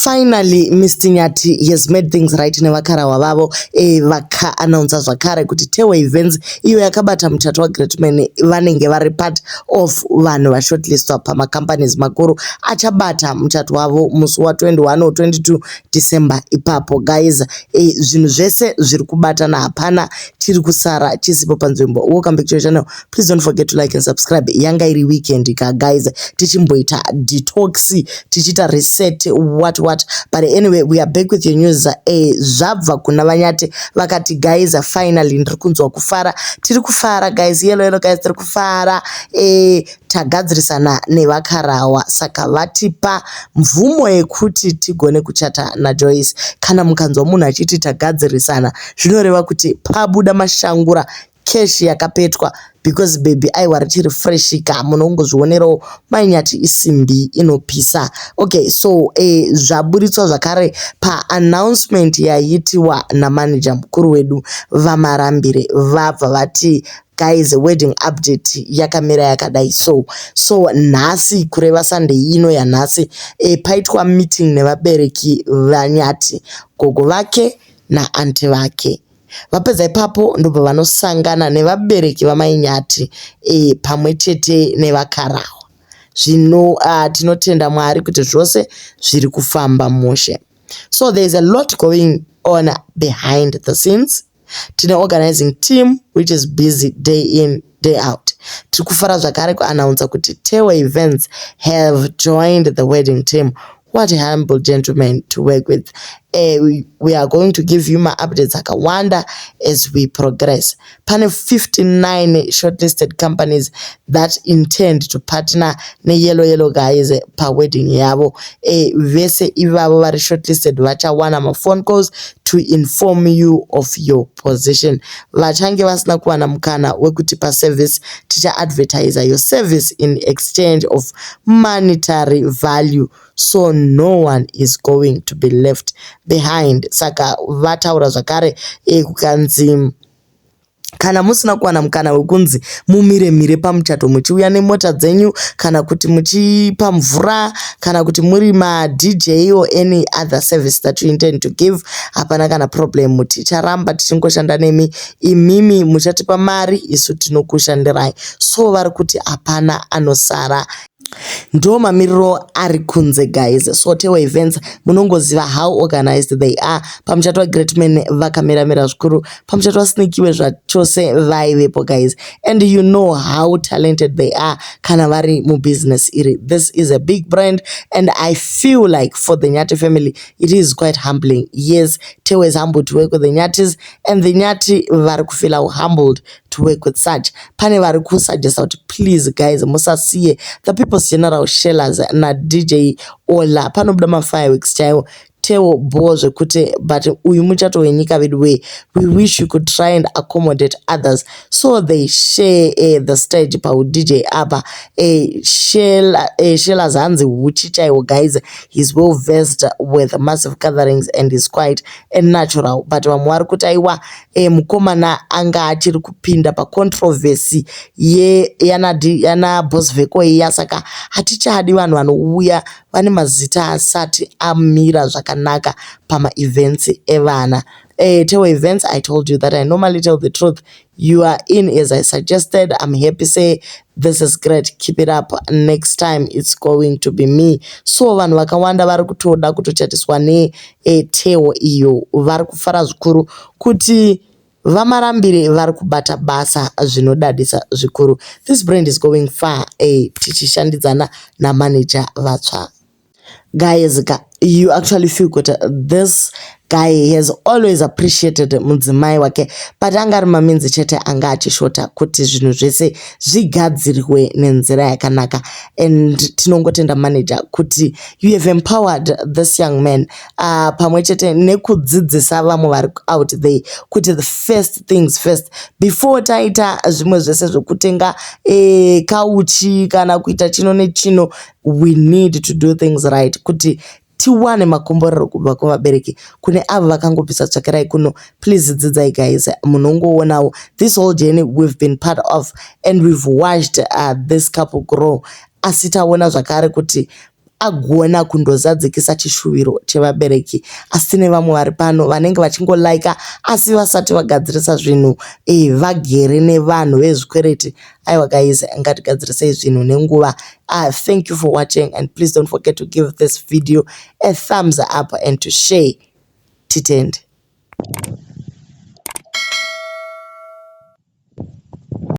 Finally, Mr. Nyathi has made things right nevakarawa vavo vaka-announce zvakare kuti Tewa Events iyo yakabata muchato waGreatman vanenge vari part of vanhu vashortlistwa pamacompanies makuru achabata muchato wavo musi wa21 or 22 December ipapo. Guys, zvinhu zvese zviri kubatana, hapana chiri kusara chisipo panzvimbo. Welcome back to your channel. Please don't forget to like and subscribe. Yanga iri weekend ka guys, tichimboita detox, tichita reset what. But anyway, we are back with your news. Zvabva kuna Nyathi vakati guys, finally ndiri kunzwa kufara. Tiri kufara guys, yellow guys, tiri kufara. Tagadzirisana nevakarawa, saka vatipa mvumo yekuti tigone kuchata naJoyce. Kana mukanzwa munhu achiti tagadzirisana, zvinoreva kuti pabuda mashangura cash yakapetwa, because baby aiwa richirefreshika, munongozvionerawo Nyathi isimbi inopisa. Okay, so zvaburitswa zvakare pa announcement yaitiwa namanager mukuru wedu vamarambire, vabva vati guys, wedding update yakamira yakadai so nhasi kureva Sunday ino yanhasi paitwa meeting nevabereki vaNyathi, gogo vake naanti vake. Vapedza ipapo ndobva vanosangana nevabereki vamai pamwe chete nevakarawa. Zvino tinotenda Mwari kuti zvose zviri kufamba mushe. So there is a lot going on behind the scenes. Tine organizing team which is busy day in day out. Tiri kufara zvakare kuannounce kuti Tewa Events have joined the wedding team. What a humble gentleman to work with. We are going to give you my updates akawanda as we progress. Pane 59 shortlisted companies that intend to partner ne yellow guys pa wedding yavo. Vese ivavo vari shortlisted vachawana ma phone calls to inform you of your position. Vachange vasina kuwana mukana wekuti pa service ticha advertise your service in exchange of monetary value, so no one is going to be left behind. Saka vataura zvakare kukanzi kana musina kuwana mukana wekunzi mumire pamuchato muchiuya nemota dzenyu, kana kuti muchipa mvura, kana kuti muri ma DJ or any other service that you intend to give, hapana kana problem. Ticharamba tichingoshanda nemi, imimi muchatipa mari, isu tinokushandirai. So vari kuti hapana anosara. Ndo mamiriro ari kunze guys. So Tewa Events munongoziva how organized they are. Pamuchato waGreatman vakamira zvikuru, pamuchato wasinikiwe zvachose vaivepo guys, and you know how talented they are kana vari mubusiness iri. This is a big brand and I feel like for the Nyathi family it is quite humbling. Yes, Tewa is humbled to work with the Nyathis, and the Nyathi vari kufeel humbled to work with such. Pane vari kusuggest out, please guys, musasiye the people's general shellers na DJ Ola panobuda ma fireworks chaiwo. Tewo bozo kuti but uyu muchato wenyika vedu we, we wish you could try and accommodate others, so they share the stage pa DJ apa. Shellers hanzi uchi chaiwo guys, he's well versed with massive gatherings and is quite a natural. But vamwe vari kuti aiwa mukomana anga achiri kupinda pa controversy yana boss veko iya, saka hatichadi vanhu vanouya vane mazita asati amira zvakanaka pama events evana. Tewa Events, I told you that I normally tell the truth. You are in as I suggested. I'm happy say this is great, keep it up. Next time it's going to be me. So vanhu vakawanda vari kutoda kutochatiswa ne Tewa iyo, vari kufara zvikuru kuti vamarambire vari kubata basa zvinodadisa zvikuru. This brand is going far tichishandidzana na manager vatsva. Guys, you actually feel good. This guy has always appreciated mudzimai wake, but angari maminzi chete anga achishota kuti zvinhu zvese zvigadzirwe nenzira yakanaka, and tinongotenda manager kuti you have empowered this young man pamwe chete nekudzidzisa vamwe vari out there kuti the first things first, before taita zvimwe zvese zvokutenga kauchi kana kuita chino nechino, we need to do things right kuti tiwane makomborero kubva kuvabereki. Kune avo vakangopisa tsvakirai kuno, please dzidzai guys, munongoonawo this whole journey we've been part of and we've watched this couple grow. Asi taona zvakare kuti agona kundozadzikisa chishuviro chevabereki. Asi tine vamwe vari pano vanenge vachingolaika asi vasati vagadzirisa zvinhu vagere nevanhu vezvikwereti. Aiwa guys, ngatigadzirisei zvinhu nenguva. Thank you for watching, and please don't forget to give this video a thumbs up and to share. Titende.